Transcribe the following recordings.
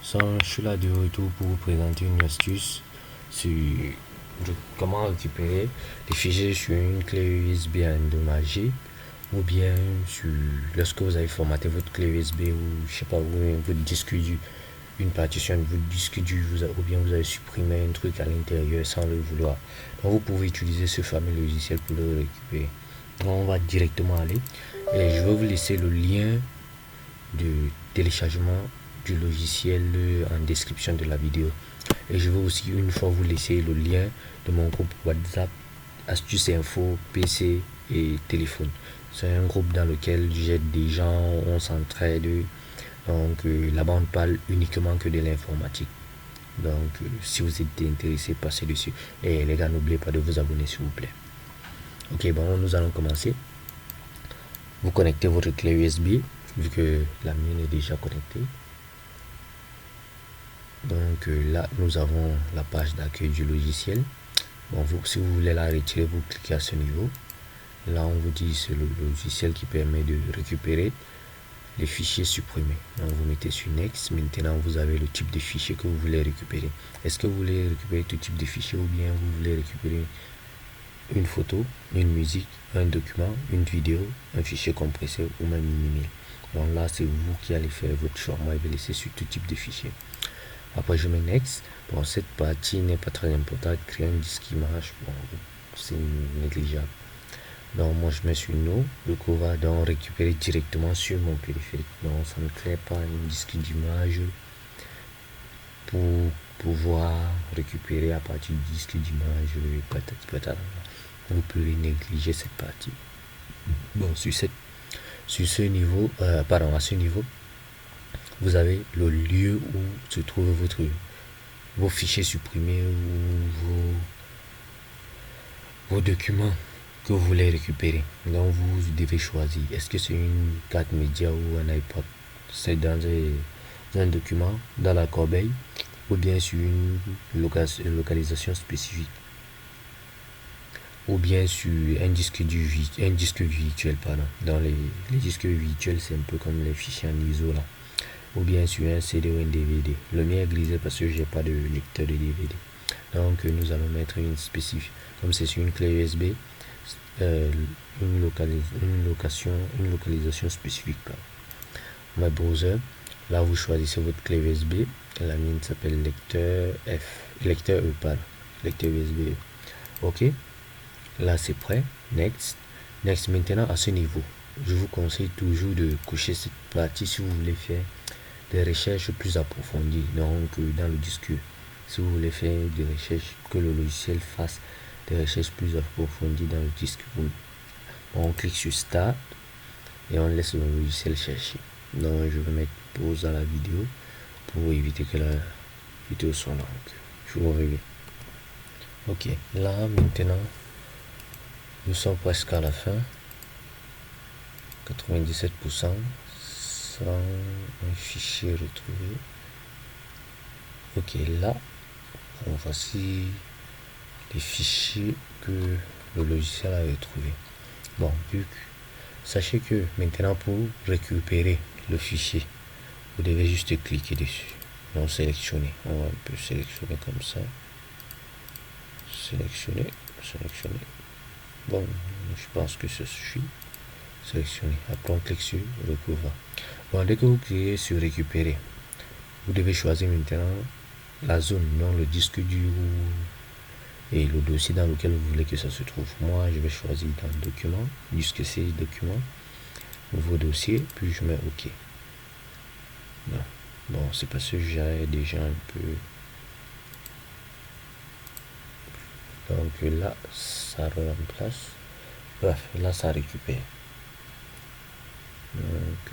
Je suis là de retour pour vous présenter une astuce sur comment récupérer les fichiers sur une clé USB endommagée ou bien lorsque vous avez formaté votre clé USB ou je sais pas votre disque dur, une partition de votre disque dur ou bien vous avez supprimé un truc à l'intérieur sans le vouloir. Donc vous pouvez utiliser ce fameux logiciel pour le récupérer. Donc on va directement aller et je vais vous laisser le lien de téléchargement du logiciel en description de la vidéo, et je vais aussi une fois vous laisser le lien de mon groupe WhatsApp Astuces Info PC et téléphone. C'est un groupe dans lequel j'aide des gens, on s'entraide, donc là-bas on parle uniquement que de l'informatique. Donc si vous êtes intéressé, passez dessus, et les gars, n'oubliez pas de vous abonner s'il vous plaît. Ok, bon, nous allons commencer. Vous connectez votre clé USB vu que la mienne est déjà connectée. Donc là nous avons la page d'accueil du logiciel. Bon, si vous voulez la retirer, vous cliquez à ce niveau. Là on vous dit c'est le logiciel qui permet de récupérer les fichiers supprimés. Donc vous mettez sur Next. Maintenant vous avez le type de fichier que vous voulez récupérer. Est-ce que vous voulez récupérer tout type de fichier ou bien vous voulez récupérer une photo, une musique, un document, une vidéo, un fichier compressé ou même une email? Donc là c'est vous qui allez faire votre choix. Moi je vais laisser sur tout type de fichier. Après je mets Next. Bon, cette partie n'est pas très importante. Créer un disque image, bon, c'est négligeable. Donc moi je mets sur No. Le coup va donc récupérer directement sur mon périphérique. Donc ça ne crée pas un disque d'image pour pouvoir récupérer à partir du disque d'image. Vous pouvez négliger cette partie. Bon, à ce niveau, vous avez le lieu où se trouve vos fichiers supprimés ou vos documents que vous voulez récupérer. Donc vous devez choisir, est-ce que c'est une carte média ou un iPod? C'est dans un document, dans la corbeille, ou bien sur une localisation spécifique, ou bien sur un disque virtuel, pardon. Dans les disques virtuels, c'est un peu comme les fichiers en ISO là, ou bien sur un CD ou un DVD. Le mien est grisé parce que j'ai pas de lecteur de DVD. Donc nous allons mettre une spécifique, comme c'est sur une clé USB, une localisation spécifique. My browser, là vous choisissez votre clé USB. La mienne s'appelle lecteur USB. Ok, là c'est prêt. Next. Maintenant à ce niveau, je vous conseille toujours de cocher cette partie si vous voulez faire des recherches plus approfondies. Donc dans le disque, si vous voulez faire des recherches, que le logiciel fasse des recherches plus approfondies dans le disque, on clique sur Start et on laisse le logiciel chercher. Donc je vais mettre pause à la vidéo pour éviter que la vidéo soit longue. Je vous reviens. Ok, là maintenant nous sommes presque à la fin. 97% sans un fichier retrouvé. Ok, là voici les fichiers que le logiciel a retrouvé. Bon, sachez que maintenant pour récupérer le fichier, vous devez juste cliquer dessus. Donc sélectionner, on va un peu sélectionner comme ça, sélectionner. Bon, je pense que ça suffit. Sélectionner, après on clique sur recouvrir. Bon, dès que vous cliquez sur récupérer, vous devez choisir maintenant la zone, non le disque dur et le dossier dans lequel vous voulez que ça se trouve. Moi je vais choisir dans le document, disque C, document, nouveau dossier, puis je mets OK. Non. Bon, c'est parce que j'ai déjà un peu. Donc là ça remplace. Bref, là ça récupère. Donc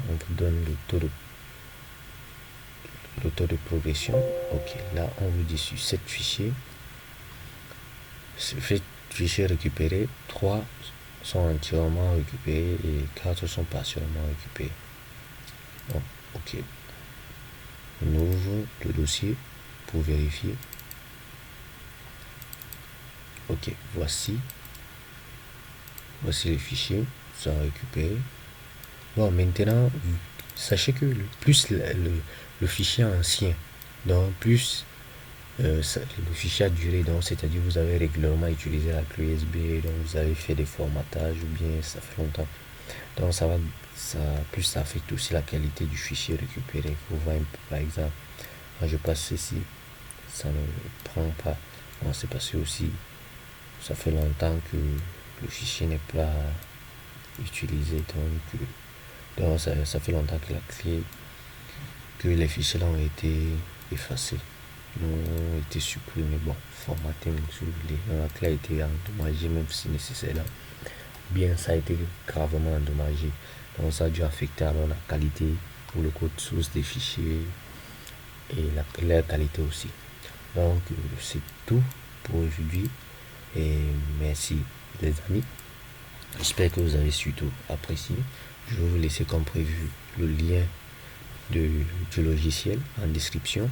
on vous donne le taux de progression. Ok, là on vous dit sur 7 fichiers, récupérés, 3 sont entièrement récupérés et 4 sont partiellement récupérés. Bon, ok, on ouvre le dossier pour vérifier. Ok, voici les fichiers, ça a récupéré. Bon, maintenant sachez que plus le fichier est ancien, donc plus le fichier a duré, donc c'est-à-dire vous avez régulièrement utilisé la clé USB, donc vous avez fait des formatages ou bien ça fait longtemps. Donc plus ça affecte aussi la qualité du fichier récupéré. Vous voyez par exemple, quand je passe ceci, ça ne prend pas. Bon, c'est parce que aussi ça fait longtemps que le fichier n'est pas utilisé, donc ça fait longtemps que les fichiers là ont été effacés, ont été supprimés, bon, formatés, si vous voulez. Donc la clé a été endommagée, même si nécessaire là. Bien, ça a été gravement endommagé. Donc ça a dû affecter alors la qualité ou le code source des fichiers et leur qualité aussi. Donc c'est tout pour aujourd'hui et merci les amis. J'espère que vous avez surtout apprécié. Je vais vous laisser comme prévu le lien du logiciel en description.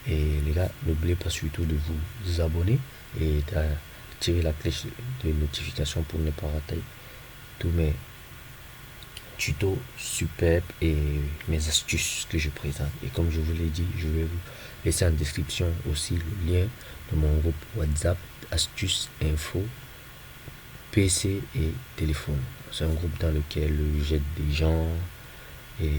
Et les gars, n'oubliez pas surtout de vous abonner et d'activer la cloche de notification pour ne pas rater tous mes tutos superbes et mes astuces que je présente. Et comme je vous l'ai dit, je vais vous laisser en description aussi le lien de mon groupe WhatsApp Astuces Info PC et téléphone. C'est un groupe dans lequel j'aide des gens et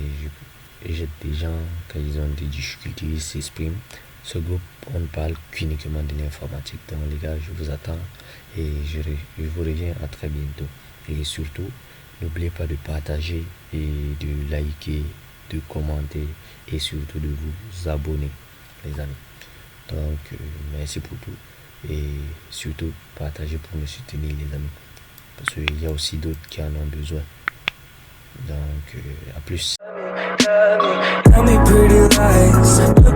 j'aide des gens quand ils ont des difficultés, ils s'expriment. Ce groupe, on ne parle qu'uniquement de l'informatique. Donc les gars, je vous attends et je vous reviens à très bientôt. Et surtout, n'oubliez pas de partager et de liker, de commenter et surtout de vous abonner, les amis. Donc, merci pour tout et surtout partagez pour me soutenir, les amis. Parce qu'il y a aussi d'autres qui en ont besoin. Donc, à plus. Tell me pretty lies.